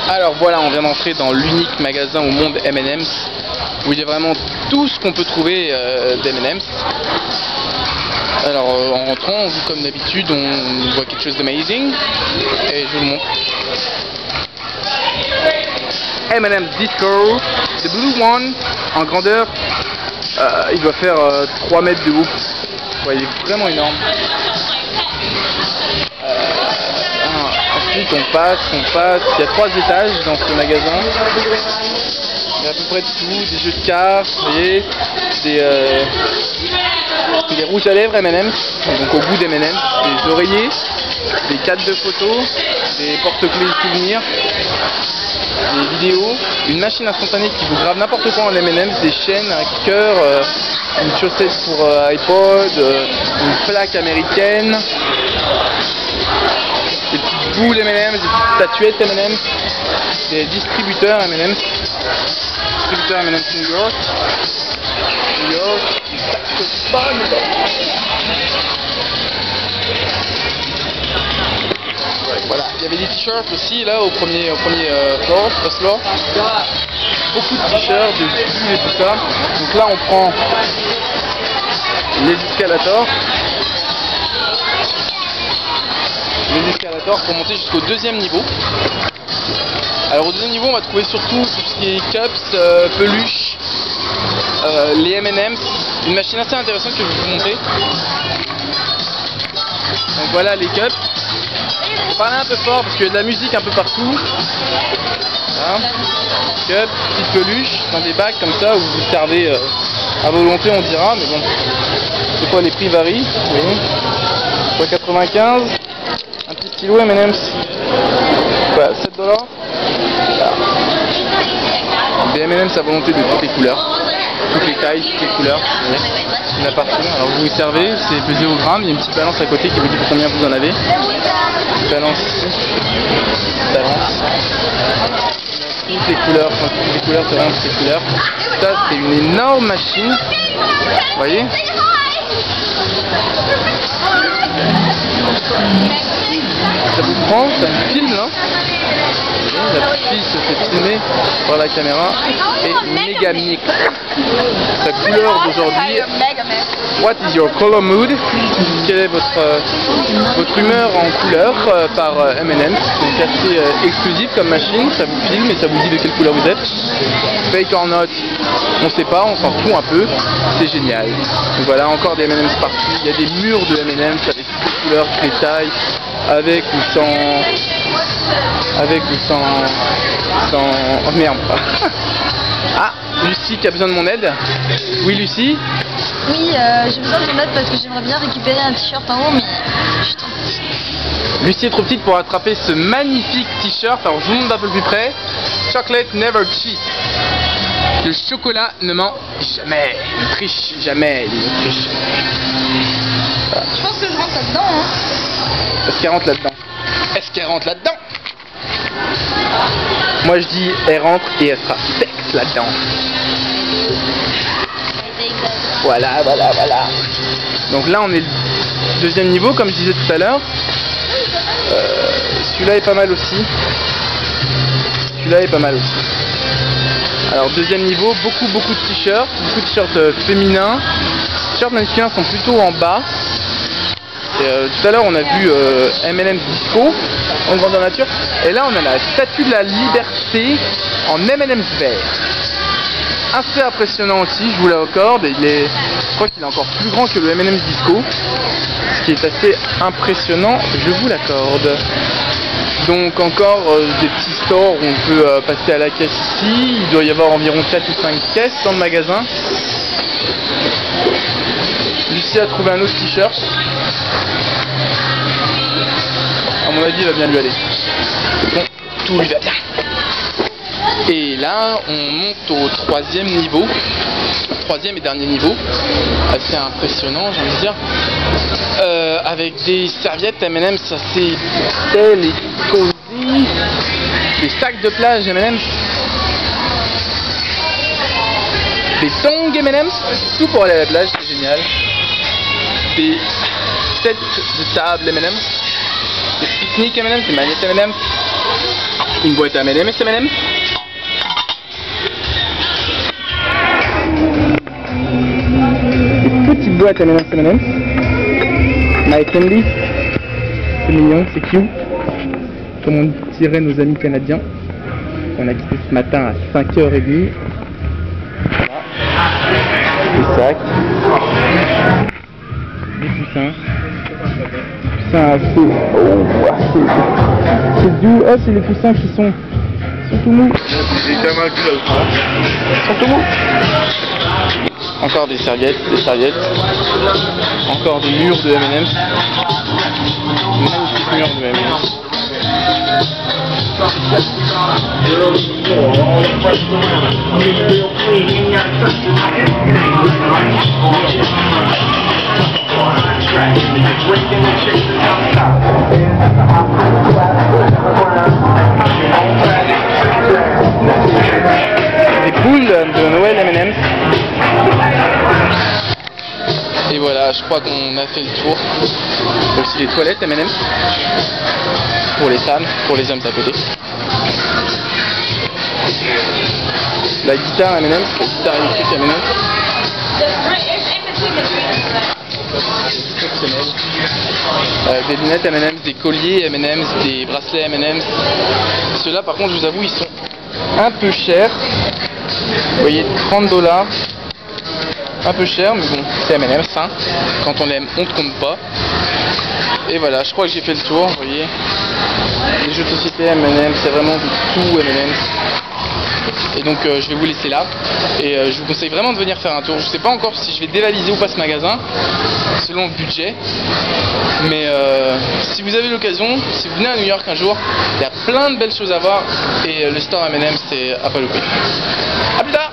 Alors voilà, on vient d'entrer dans l'unique magasin au monde M&M's où il y a vraiment tout ce qu'on peut trouver d'M&M's. Alors en rentrant, comme d'habitude, on voit quelque chose d'amazing et je vous le montre. M&M's Disco, the blue one, en grandeur, il doit faire 3 mètres de haut. Ouais, il est vraiment énorme. Ensuite on passe, il y a 3 étages dans ce magasin. Il y a à peu près de tout, des jeux de cartes, vous voyez, des rouges à lèvres M&M's, donc au bout des M&M's, des oreillers, des cadres de photos, des porte-clés souvenirs, des vidéos, une machine instantanée qui vous grave n'importe quoi en M&M's, des chaînes, un cœur, une chaussette pour iPod, une plaque américaine, des petites boules M&M's, des petites statuettes M&M's, des distributeurs M&M's, distributeurs M&M's New York, voilà, il y avait des t-shirts aussi là au premier floor, first floor. Beaucoup de t-shirts, de pulls et tout ça. Donc là on prend les escalators. Pour monter jusqu'au 2e niveau. Alors au 2e niveau on va trouver surtout tout ce qui est cups, peluches, les M&M's, une machine assez intéressante que je vais vous montrer. Donc voilà les cups. Faut parler un peu fort parce qu'il y a de la musique un peu partout. Voilà. Cups, petites peluches, dans des bacs comme ça où vous servez à volonté on dira, mais bon, des fois les prix varient. Vous voyez. 95. Un petit stylo M&M's, voilà, 7$. Voilà. Des M&M's à volonté de toutes les couleurs, toutes les tailles, toutes les couleurs. Il y en a partout. Alors vous vous servez, c'est pesé au gramme, il y a une petite balance à côté qui vous dit combien vous en avez. Balance ici. Balance. Toutes les couleurs, enfin, toutes les couleurs, c'est vraiment toutes les couleurs. Ça c'est une énorme machine. Vous voyez ? Ça vous prend, ça vous filme là. La petite fille se fait filmer par la caméra et Megamix. Sa couleur d'aujourd'hui. What is your color mood? Quelle est votre humeur en couleur par M&M's? Donc assez exclusif comme machine, ça vous filme et ça vous dit de quelle couleur vous êtes. Fake or not, on sait pas, on s'en fout un peu, c'est génial. Donc voilà, encore des M&M's partout, il y a des murs de M&M's avec toutes les couleurs, toutes les tailles, avec ou sans... Oh merde. Ah, Lucie qui a besoin de mon aide. Oui Lucie? Oui, j'ai besoin de ton aide parce que j'aimerais bien récupérer un t-shirt en haut, mais je suis trop petite. Lucie est trop petite pour attraper ce magnifique t-shirt. Alors je vous montre d'un peu plus près. Chocolate never cheat. Le chocolat ne ment jamais. Il ne triche jamais. Il triche. Voilà. Je pense que je rentre là-dedans. Hein. Est-ce qu'elle rentre là-dedans? Est-ce qu'elle rentre là-dedans? Moi je dis elle rentre et elle sera sexe là-dedans. Voilà. Donc là on est le 2e niveau comme je disais tout à l'heure. Celui-là est pas mal aussi. Alors 2e niveau, beaucoup de t-shirts, féminins. Les t-shirts masculins sont plutôt en bas. Tout à l'heure on a vu M&M's Disco en grandeur nature. Et là on a la statue de la liberté en M&M's vert. Assez impressionnant aussi, je vous l'accorde. Je crois qu'il est encore plus grand que le M&M's Disco. Ce qui est assez impressionnant, je vous l'accorde. Donc encore des petits stores où on peut passer à la caisse ici. Il doit y avoir environ 4 ou 5 caisses dans le magasin. Lucie a trouvé un autre t-shirt. À mon avis, il va bien lui aller. Bon, tout lui va bien. Et là, on monte au 3e niveau. 3e et dernier niveau. Assez impressionnant, j'ai envie de dire. Avec des serviettes M&M's assez belles et cosy. Des sacs de plage M&M's. Des tongs M&M's. Tout pour aller à la plage, c'est génial. Des sets de table M&M's. Des pique-niques M&M's, des manettes M&M's. Une boîte à M&M's, M&M's. Une petite boîte à M&M's. My Candy. C'est mignon, c'est cute. Comme on dirait nos amis canadiens. On a quitté ce matin à 5h30. Voilà. Les sacs. Les poussins. Poussins assez... c'est doux. Oh, c'est les poussins qui sont tout mous. Ils sont tout mous. Encore des serviettes, encore des murs de M&M's. Magnifique mur de M&M's. Des boules de Noël M&M's. Et voilà, je crois qu'on a fait le tour. Il y a aussi les toilettes M&M's pour les femmes, pour les hommes à côté. La guitare M&M's, la guitare électrique M&M's. Des lunettes M&M's, des colliers M&M's, des bracelets M&M's. Ceux-là par contre je vous avoue ils sont un peu chers. Vous voyez, 30 $. Un peu cher mais bon, c'est M&M's hein. Quand on l'aime on ne compte pas. Et voilà, je crois que j'ai fait le tour, vous voyez. Les jeux de société M&M's, c'est vraiment de tout M&M's. Et donc je vais vous laisser là. Et je vous conseille vraiment de venir faire un tour. Je ne sais pas encore si je vais dévaliser ou pas ce magasin, selon le budget. Mais si vous avez l'occasion, si vous venez à New York un jour, il y a plein de belles choses à voir. Et le store M&M's c'est à pas louper. A plus tard.